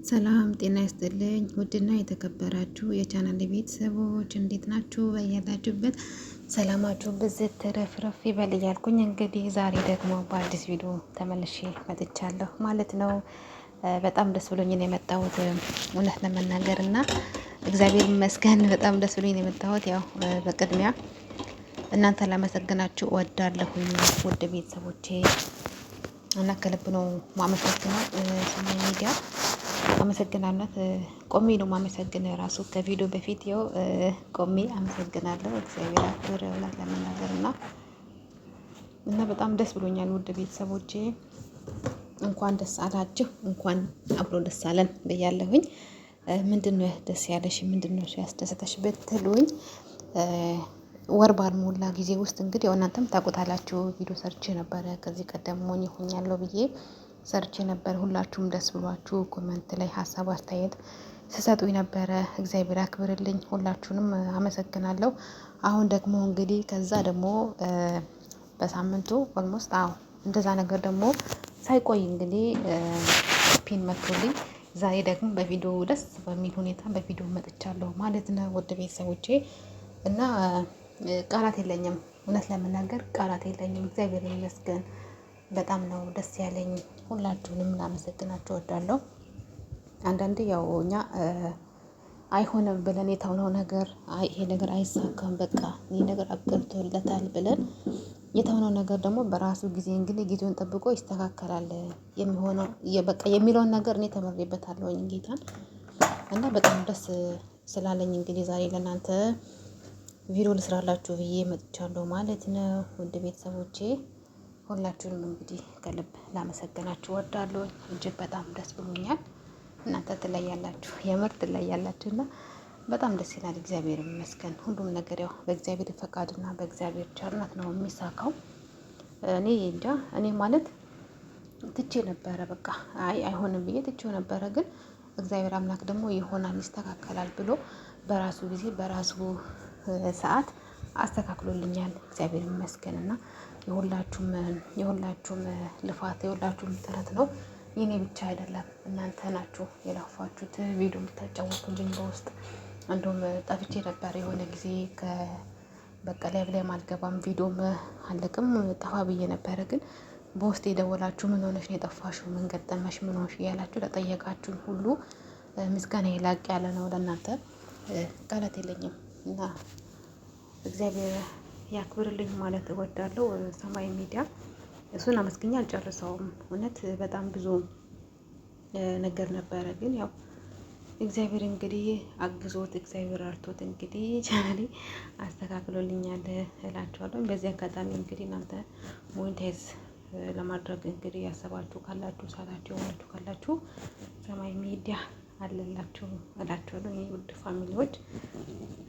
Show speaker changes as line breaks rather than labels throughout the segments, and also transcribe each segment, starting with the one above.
ሰላም ጤና ይስጥልኝ። ውድና የተከበራችሁ የቻናል ቤተሰቦች እንዴት ናችሁ? በያላችሁበት ሰላማችሁ ብዝት ተረፍረፍ ይበል እያልኩኝ እንግዲህ ዛሬ ደግሞ በአዲስ ቪዲዮ ተመልሼ መጥቻለሁ ማለት ነው። በጣም ደስ ብሎኝ ነው የመጣሁት እውነት ለመናገር እና እግዚአብሔር ይመስገን በጣም ደስ ብሎኝ ነው የመጣሁት። ያው በቅድሚያ እናንተ ላመሰግናችሁ እወዳለሁኝ ውድ ቤተሰቦቼ እና ከልብ ነው ማመሰግነው። ሰማይ ሚዲያ አመሰግናለት ቆሜ ነው ማመሰግን ራሱ ከቪዲዮ በፊት ያው ቆሜ አመሰግናለሁ። እግዚአብሔር አክብር እውነት ለመናገር እና በጣም ደስ ብሎኛል ውድ ቤተሰቦቼ እንኳን ደስ አላችሁ፣ እንኳን አብሮ ደስ አለን ብያለሁኝ። ምንድነው ደስ ያለሽ? ምንድነው ያስደሰተሽ ብትሉኝ ወር ባልሞላ ጊዜ ውስጥ እንግዲህ ያው እናንተም ታውቁታላችሁ ቪዲዮ ሰርቼ ነበረ ከዚህ ቀደም ሞኝ ሆኛለሁ ብዬ ሰርቼ ነበር። ሁላችሁም ደስ ብሏችሁ ኮመንት ላይ ሀሳብ አስተያየት ስሰጡኝ ነበረ። እግዚአብሔር አክብርልኝ፣ ሁላችሁንም አመሰግናለሁ። አሁን ደግሞ እንግዲህ ከዛ ደግሞ በሳምንቱ ኦልሞስት እንደዛ ነገር ደግሞ ሳይቆይ እንግዲህ ፒን መጥቶልኝ ዛሬ ደግሞ በቪዲዮ ደስ በሚል ሁኔታ በቪዲዮ መጥቻለሁ ማለት ነው ውድ ቤተሰቦቼ እና ቃላት የለኝም እውነት ለመናገር ቃላት የለኝም። እግዚአብሔር ይመስገን በጣም ነው ደስ ያለኝ። ሁላችሁንም ላመሰግናችሁ እወዳለሁ። አንዳንዴ ያው እኛ አይሆንም ብለን የተውነው ነገር ይሄ ነገር አይሳካም በቃ ይሄ ነገር አገብቶለታል ብለን የተውነው ነገር ደግሞ በራሱ ጊዜ እንግዲህ ጊዜውን ጠብቆ ይስተካከላል የሚሆነው በቃ የሚለውን ነገር እኔ ተመሬበታለሁኝ ጌታን እና በጣም ደስ ስላለኝ እንግዲህ ዛሬ ለእናንተ ቪዲዮ ልስራላችሁ ብዬ መጥቻለሁ ማለት ነው ውድ ቤተሰቦቼ። ሁላችሁንም እንግዲህ ከልብ ላመሰግናችሁ እወዳለሁ። እጅግ በጣም ደስ ብሎኛል። እናንተ ትለያላችሁ፣ የምር ትለያላችሁ እና በጣም ደስ ይላል። እግዚአብሔር ይመስገን። ሁሉም ነገር ያው በእግዚአብሔር ፈቃድና በእግዚአብሔር ቸርነት ነው የሚሳካው። እኔ እንጃ እኔ ማለት ትቼ ነበረ በቃ አይሆንም ብዬ ትቼው ነበረ። ግን እግዚአብሔር አምላክ ደግሞ ይሆናል ይስተካከላል ብሎ በራሱ ጊዜ በራሱ ሰዓት አስተካክሎልኛል። እግዚአብሔር ይመስገን እና የሁላችሁም ልፋት የሁላችሁም ጥረት ነው፣ የኔ ብቻ አይደለም። እናንተ ናችሁ የለፋችሁት ቪዲዮ የምታጫወቱልኝ በውስጥ እንደውም ጠፍቼ ነበር የሆነ ጊዜ በቃ ላይ አልገባም ቪዲዮም አለቅም ጠፋ ብዬ ነበረ። ግን በውስጥ የደወላችሁ ምን ሆነሽ ነው የጠፋሽው? ምን ገጠመሽ? ምን ሆንሽ? እያላችሁ ለጠየቃችሁኝ ሁሉ ምስጋና ላቅ ያለ ነው። ለእናንተ ቃላት የለኝም እና እግዚአብሔር ያክብርልኝ ማለት እወዳለሁ። ሰማይ ሚዲያ እሱን አመስግኛ አልጨርሰውም። እውነት በጣም ብዙ ነገር ነበረ። ግን ያው እግዚአብሔር እንግዲህ አግዞት እግዚአብሔር አርቶት እንግዲህ ቻናሌ አስተካክሎልኛል እላችኋለሁ። በዚህ አጋጣሚ እንግዲህ እናንተ ሞኔታይዝ ለማድረግ እንግዲህ ያሰባችሁ ካላችሁ ሰዓታችሁ የሆናችሁ ካላችሁ ሰማይ ሚዲያ አለላችሁ እላችኋለሁ የኔ ውድ ፋሚሊዎች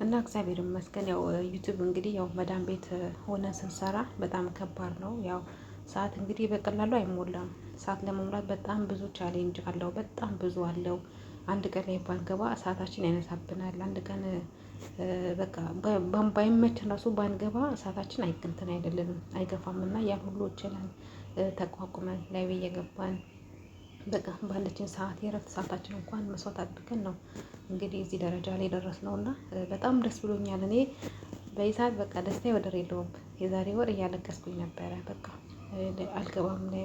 እና እግዚአብሔር ይመስገን። ያው ዩቲዩብ እንግዲህ ያው መዳም ቤት ሆነን ስንሰራ በጣም ከባድ ነው። ያው ሰዓት እንግዲህ በቀላሉ አይሞላም። ሰዓት ለመሙላት በጣም ብዙ ቻሌንጅ አለው፣ በጣም ብዙ አለው። አንድ ቀን ላይ ባንገባ ሰዓታችን ያነሳብናል። አንድ ቀን በቃ ባይመችን ራሱ ባንገባ ሰዓታችን እንትን አይደለንም አይገፋም። እና ያን ሁሉ ይችላል ተቋቁመን ላይ እየገባን በቃ ባለችን ሰዓት የእረፍት ሰዓታችን እንኳን መስዋዕት አድርገን ነው እንግዲህ እዚህ ደረጃ ላይ ደረስነው እና በጣም ደስ ብሎኛል። እኔ በዚህ ሰዓት በቃ ደስታዬ ወደር የለውም። የዛሬ ወር እያለቀስኩኝ ነበረ። በቃ አልገባም ላይ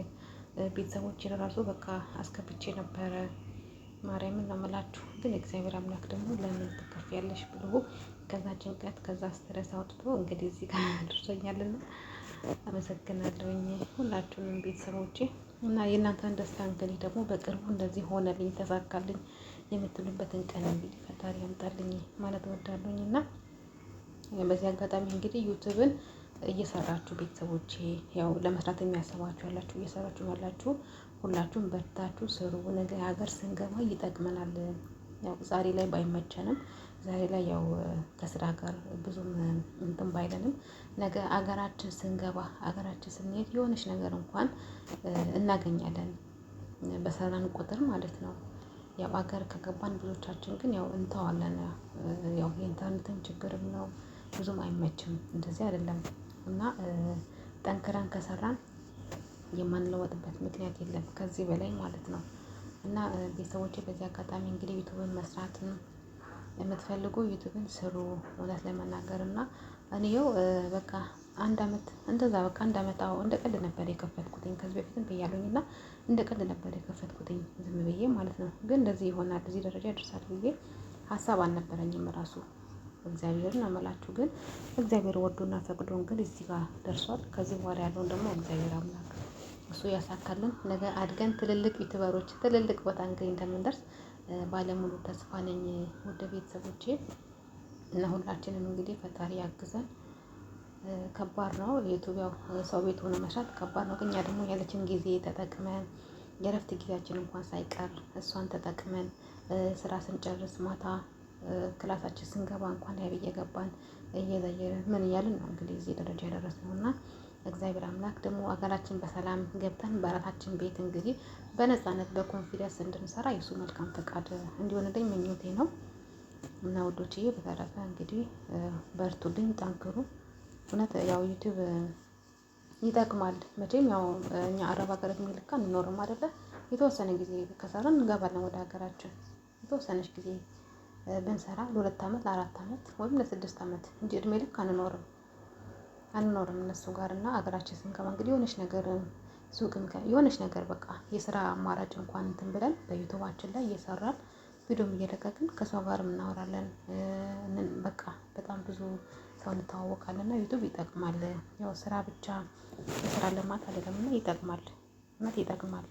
ቤተሰቦቼን ራሱ በቃ አስከብቼ ነበረ። ማርያምን ነው የምላችሁ። ግን እግዚአብሔር አምላክ ደግሞ ለምን ትከፍያለሽ ብሎ ከዛ ጭንቀት ከዛ ስትረስ አውጥቶ እንግዲህ እዚህ ጋር አድርሶኛልና አመሰግናለሁኝ ሁላችሁንም ቤተሰቦቼ እና የእናንተን ደስታ እንግዲህ ደግሞ በቅርቡ እንደዚህ ሆነልኝ ተሳካልኝ የምትሉበትን ቀን እንግዲህ ፈጣሪ ያምጣልኝ ማለት እወዳለሁኝ። እና በዚህ አጋጣሚ እንግዲህ ዩቲዩብን እየሰራችሁ ቤተሰቦቼ ያው ለመስራት የሚያስባችሁ ያላችሁ እየሰራችሁ ያላችሁ ሁላችሁም በርታችሁ ስሩ። ነገ ሀገር ስንገባ ይጠቅመናል። ያው ዛሬ ላይ ባይመቸንም ዛሬ ላይ ያው ከስራ ጋር ብዙም እንትን ባይለንም ነገ አገራችን ስንገባ አገራችን ስንሄድ የሆነች ነገር እንኳን እናገኛለን በሰራን ቁጥር ማለት ነው። ያው አገር ከገባን ብዙዎቻችን ግን ያው እንተዋለን። ያው የኢንተርኔትም ችግርም ነው ብዙም አይመችም። እንደዚህ አይደለም እና ጠንክረን ከሰራን የማንለወጥበት ምክንያት የለም ከዚህ በላይ ማለት ነው። እና ቤተሰቦቼ በዚህ አጋጣሚ እንግዲህ ዩቱብን መስራትን የምትፈልጉ ዩቱብን ስሩ። እውነት ለመናገር እና እኔው በቃ አንድ አመት እንደዛ በቃ አንድ አመት እንደ ቀልድ ነበር የከፈትኩትኝ። ከዚህ በፊትም ብያለሁኝ እና እንደ ቀልድ ነበር የከፈትኩትኝ ዝም ብዬ ማለት ነው። ግን እንደዚህ ይሆናል እዚህ ደረጃ ይደርሳል ብዬ ሀሳብ አልነበረኝም ራሱ። እግዚአብሔርን አመላችሁ ግን እግዚአብሔር ወዶና ፈቅዶ እንግዲህ እዚህ ጋር ደርሷል። ከዚህ በኋላ ያለውን ደግሞ እግዚአብሔር አምላክ እሱ ያሳካልን። ነገ አድገን ትልልቅ ዩቱበሮች ትልልቅ ቦታ እንግዲህ እንደምንደርስ ባለሙሉ ተስፋ ነኝ ውድ ቤተሰቦቼ። እና ሁላችንም እንግዲህ ፈጣሪ ያግዘን። ከባድ ነው ዩቱብ ያው ሰው ቤት ሆኖ መስራት ከባድ ነው። ግን እኛ ደግሞ ያለችን ጊዜ ተጠቅመን የእረፍት ጊዜያችን እንኳን ሳይቀር እሷን ተጠቅመን ስራ ስንጨርስ ማታ ክላሳችን ስንገባ እንኳን ላይ እየገባን እየዘየርን ምን እያልን ነው እንግዲህ እዚህ ደረጃ የደረስነው። እና እግዚአብሔር አምላክ ደግሞ ሀገራችን በሰላም ገብተን በራሳችን ቤት እንግዲህ በነፃነት በኮንፊደንስ እንድንሰራ የሱ መልካም ፈቃድ እንዲሆንልኝ ምኞቴ ነው። እና ውዶችዬ በተረፈ እንግዲህ በርቱልኝ፣ ጠንክሩ። እውነት ያው ዩቲዩብ ይጠቅማል መቼም ያው እኛ አረብ ሀገር የሚልካ እንኖርም አይደለ? የተወሰነ ጊዜ ከሰራን እንገባለን ወደ ሀገራችን። የተወሰነች ጊዜ ብንሰራ ለ2 አመት ለ4 አመት ወይም ለ6 አመት እንጂ እድሜ ልክ አንኖርም እነሱ ጋር። እና ሀገራችን ስንገባ እንግዲህ የሆነች ነገር ሱቅም የሆነች ነገር በቃ የስራ አማራጭ እንኳን እንትን ብለን በዩቱባችን ላይ እየሰራን ቪዲዮም እየለቀቅን ከሰው ጋርም እናወራለን። በቃ በጣም ብዙ ሰው እንተዋወቃለን። እና ዩቱብ ይጠቅማል። ያው ስራ ብቻ ስራ ለማት አይደለም እና ይጠቅማል፣ እውነት ይጠቅማል።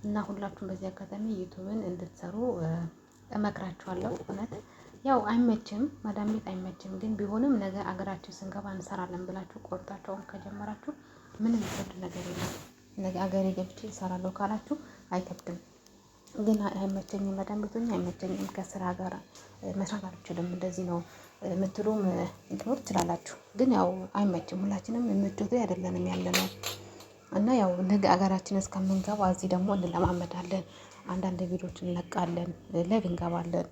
እና ሁላችሁም በዚህ አጋጣሚ ዩቱብን እንድትሰሩ እመክራችኋለሁ። እውነት ያው አይመችም፣ ማዳም ቤት አይመችም። ግን ቢሆንም ነገ አገራችን ስንገባ እንሰራለን ብላችሁ ቆርጣችሁን ከጀመራችሁ ምንም የሚከብድ ነገር የለም። ነገ አገሬ ገብቼ እሰራለሁ ካላችሁ አይከብድም። ግን አይመቸኝም፣ ማዳም ቤት ሆኜ አይመቸኝም፣ ከስራ ጋር መስራት አልችልም፣ እንደዚህ ነው የምትሉም ልትኖር ትችላላችሁ። ግን ያው አይመችም፣ ሁላችንም ምቾት አይደለንም ያለነው። እና ያው ነገ አገራችን እስከምንገባ እዚህ ደግሞ እንለማመዳለን። አንዳንድ ቪዲዮዎችን እንለቃለን፣ ላይቭ እንገባለን፣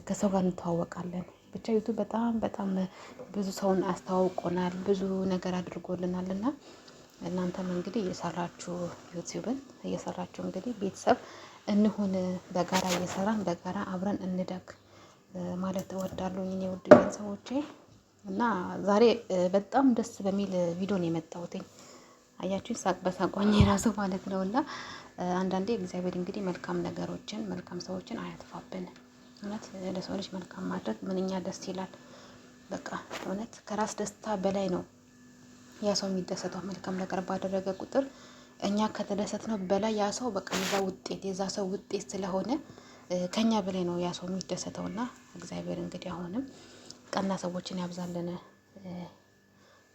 ከሰው ጋር እንተዋወቃለን። ብቻ ዩቱብ በጣም ብዙ ሰውን አስተዋውቆናል፣ ብዙ ነገር አድርጎልናል። እና እናንተም እንግዲህ እየሰራችሁ ዩቲዩብን እየሰራችሁ እንግዲህ ቤተሰብ እንሁን፣ በጋራ እየሰራን በጋራ አብረን እንደግ ማለት እወዳለሁ እኔ ውድ ቤተሰቦቼ። እና ዛሬ በጣም ደስ በሚል ቪዲዮ ነው የመጣሁት። አያችሁ ሳቅ በሳቋኝ የራሱ ማለት ነው። እና አንዳንዴ እግዚአብሔር እንግዲህ መልካም ነገሮችን መልካም ሰዎችን አያጥፋብን። እውነት ለሰው ልጅ መልካም ማድረግ ምንኛ ደስ ይላል። በቃ እውነት ከራስ ደስታ በላይ ነው ያ ሰው የሚደሰተው። መልካም ነገር ባደረገ ቁጥር እኛ ከተደሰትነው በላይ ያ ሰው በቃ የዛ ሰው ውጤት ስለሆነ ከኛ በላይ ነው ያ ሰው የሚደሰተው። እና እግዚአብሔር እንግዲህ አሁንም ቀና ሰዎችን ያብዛልን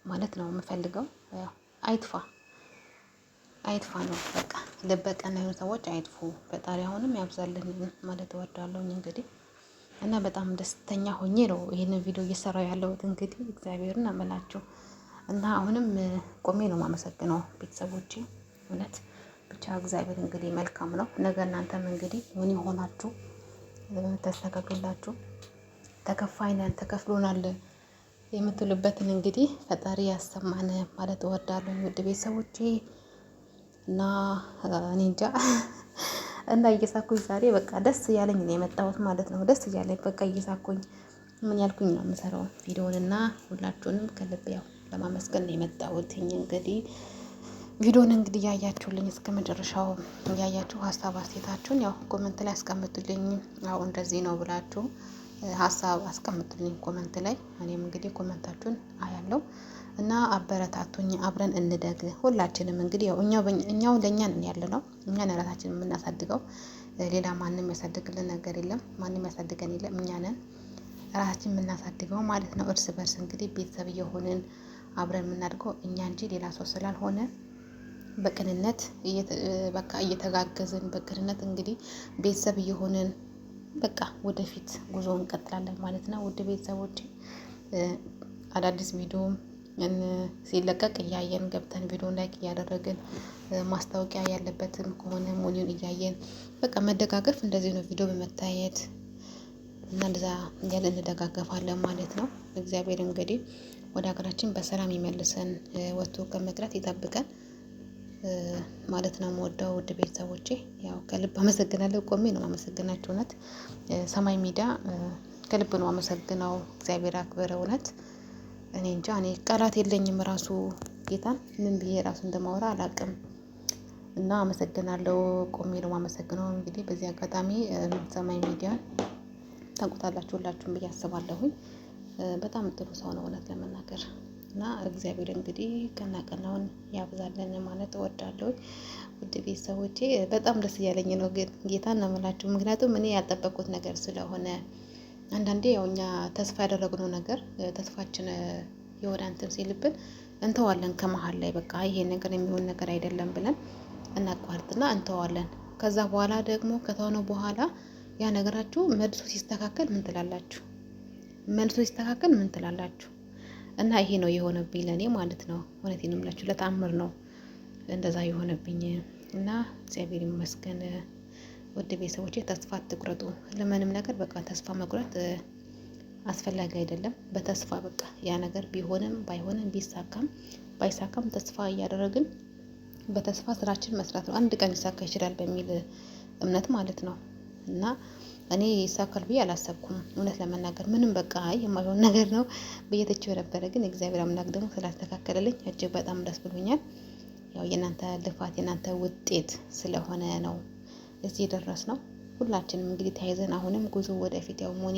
ማለት ነው የምፈልገው። አይጥፋ ነው በቃ ልበቀና የሆኑ ሰዎች አይጥፉ። ፈጣሪ አሁንም ያብዛልን ማለት እወዳለሁ እንግዲህ። እና በጣም ደስተኛ ሆኜ ነው ይሄንን ቪዲዮ እየሰራሁ ያለሁት እንግዲህ እግዚአብሔርን አመላችሁ። እና አሁንም ቆሜ ነው የማመሰግነው ቤተሰቦቼ። እውነት ብቻ እግዚአብሔር እንግዲህ መልካም ነው። ነገ እናንተም እንግዲህ ምን ይሆናችሁ ተስተካክላችሁ ተከፋይ ነን ተከፍሎናል የምትሉበትን እንግዲህ ፈጣሪ ያሰማን ማለት እወዳለሁ ውድ ቤተሰቦቼ። እና እኔ እንጃ እና እየሳኩኝ ዛሬ በቃ ደስ እያለኝ ነው የመጣሁት ማለት ነው። ደስ እያለኝ በቃ እየሳኩኝ ምን ያልኩኝ ነው የምሰራው ቪዲዮውን። እና ሁላችሁንም ከልብ ያው ለማመስገን ነው የመጣሁት። እንግዲህ ቪዲዮውን እንግዲህ ያያችሁልኝ እስከ መጨረሻው ያያችሁ ሀሳብ አስተያየታችሁን ያው ኮመንት ላይ አስቀምጡልኝ። አዎ እንደዚህ ነው ብላችሁ ሀሳብ አስቀምጡልኝ ኮመንት ላይ። እኔም እንግዲህ ኮመንታችሁን አያለው እና አበረታቱኝ፣ አብረን እንደግ። ሁላችንም እንግዲህ ያው እኛው ለእኛ ነን ያለነው፣ እኛ ነን ራሳችንን የምናሳድገው። ሌላ ማንም ያሳድግልን ነገር የለም፣ ማንም ያሳድገን የለም። እኛ ነን ራሳችን የምናሳድገው ማለት ነው። እርስ በርስ እንግዲህ ቤተሰብ እየሆንን አብረን የምናድገው እኛ እንጂ ሌላ ሰው ስላልሆነ በቅንነት በቃ እየተጋገዝን በቅንነት እንግዲህ ቤተሰብ እየሆንን በቃ ወደፊት ጉዞ እንቀጥላለን ማለት ነው። ውድ ቤተሰቦች አዳዲስ ቪዲዮ ሲለቀቅ እያየን ገብተን ቪዲዮ ላይክ እያደረግን ማስታወቂያ ያለበትም ከሆነ ሞኒውን እያየን በቃ መደጋገፍ እንደዚህ ነው። ቪዲዮ በመታየት እና እንደዛ እያለን እንደጋገፋለን ማለት ነው። እግዚአብሔር እንግዲህ ወደ ሀገራችን በሰላም ይመልሰን፣ ወጥቶ ከመቅረት ይጠብቀን። ማለት ነው የምወደው ውድ ቤተሰቦቼ። ያው ከልብ አመሰግናለሁ። ቆሜ ነው የማመሰግናችሁ። እውነት ሰማይ ሚዲያ ከልብ ነው አመሰግነው። እግዚአብሔር አክብረ። እውነት እኔ እንጃ እኔ ቃላት የለኝም ራሱ ጌታን ምን ብዬ ራሱ እንደማወራ አላውቅም። እና አመሰግናለሁ። ቆሜ ነው የማመሰግነው። እንግዲህ በዚህ አጋጣሚ ሰማይ ሚዲያን ታውቁታላችሁ ሁላችሁም ብዬ አስባለሁኝ። በጣም ጥሩ ሰው ነው እውነት ለመናገር እና እግዚአብሔር እንግዲህ ቀናቀናውን ያብዛለን ማለት እወዳለሁ። ውድ ቤተሰቦቼ በጣም ደስ እያለኝ ነው ግን ጌታን ነው የምላችሁ። ምክንያቱም እኔ ያልጠበቅኩት ነገር ስለሆነ አንዳንዴ ያው እኛ ተስፋ ያደረግነው ነገር ተስፋችን የሆነ እንትን ሲልብን እንተዋለን። ከመሀል ላይ በቃ ይሄ ነገር የሚሆን ነገር አይደለም ብለን እናቋርጥና እንተዋለን። ከዛ በኋላ ደግሞ ከተሆነው በኋላ ያ ነገራችሁ መልሶ ሲስተካከል ምን ትላላችሁ? መልሶ ሲስተካከል ምን ትላላችሁ? እና ይሄ ነው የሆነብኝ ለኔ ማለት ነው። እውነቴን ነው የምላችሁ ለተአምር ነው እንደዛ የሆነብኝ እና እግዚአብሔር ይመስገን። ውድ ቤተሰቦቼ ተስፋ አትቁረጡ። ለምንም ነገር በቃ ተስፋ መቁረጥ አስፈላጊ አይደለም። በተስፋ በቃ ያ ነገር ቢሆንም ባይሆንም ቢሳካም ባይሳካም ተስፋ እያደረግን በተስፋ ስራችን መስራት ነው። አንድ ቀን ሊሳካ ይችላል በሚል እምነት ማለት ነው። እና እኔ ይሳካል ብዬ አላሰብኩም እውነት ለመናገር ምንም በቃ የማይሆን ነገር ነው ብዬ ትቼው ነበረ። ግን እግዚአብሔር አምላክ ደግሞ ስላስተካከለልኝ እጅግ በጣም ደስ ብሎኛል። ያው የእናንተ ልፋት የእናንተ ውጤት ስለሆነ ነው እዚህ ድረስ ነው። ሁላችንም እንግዲህ ተያይዘን አሁንም ጉዞ ወደፊት ያው ሞኔ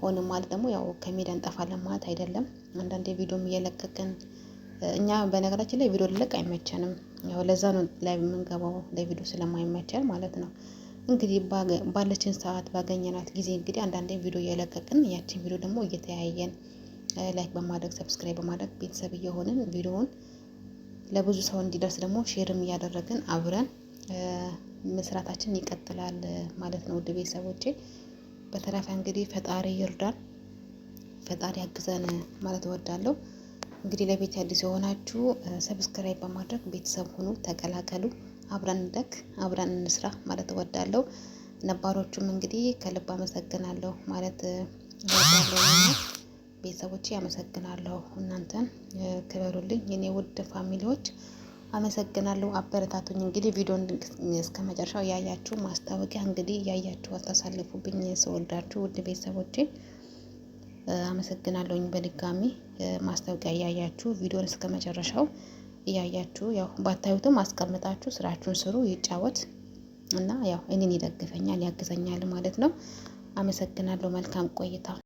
ሆነ ማለት ደግሞ ያው ከሜዳ እንጠፋለን ማለት አይደለም። አንዳንዴ ቪዲዮም እየለቀቅን እኛ በነገራችን ላይ ቪዲዮ ልለቅ አይመቸንም። ያው ለዛ ነው ላይ የምንገባው ለቪዲዮ ስለማይመቸን ማለት ነው። እንግዲህ ባለችን ሰዓት ባገኘናት ጊዜ እንግዲህ አንዳንዴ ቪዲዮ እየለቀቅን ያችን ቪዲዮ ደግሞ እየተያየን ላይክ በማድረግ ሰብስክራይብ በማድረግ ቤተሰብ እየሆንን ቪዲዮውን ለብዙ ሰው እንዲደርስ ደግሞ ሼርም እያደረግን አብረን መስራታችን ይቀጥላል ማለት ነው። ውድ ቤተሰቦቼ በተረፈ እንግዲህ ፈጣሪ ይርዳን፣ ፈጣሪ ያግዘን ማለት እወዳለሁ። እንግዲህ ለቤት አዲስ የሆናችሁ ሰብስክራይብ በማድረግ ቤተሰብ ሁኑ፣ ተቀላቀሉ፣ አብረን እንደግ፣ አብረን እንስራ ማለት እወዳለሁ። ነባሮቹም እንግዲህ ከልብ አመሰግናለሁ ማለት እወዳለሁ። ቤተሰቦቼ አመሰግናለሁ። እናንተን ክበሩልኝ የኔ ውድ ፋሚሊዎች አመሰግናለሁ። አበረታቱኝ። እንግዲህ ቪዲዮን እስከ መጨረሻው ያያችሁ ማስታወቂያ እንግዲህ ያያችሁ አታሳልፉብኝ። ስወዳችሁ ውድ ቤተሰቦቼ አመሰግናለሁኝ። በድጋሚ ማስታወቂያ እያያችሁ ቪዲዮን እስከ መጨረሻው እያያችሁ ያው ባታዩትም አስቀምጣችሁ ስራችሁን ስሩ። ይጫወት እና ያው እኔን ይደግፈኛል ያግዘኛል ማለት ነው። አመሰግናለሁ። መልካም ቆይታ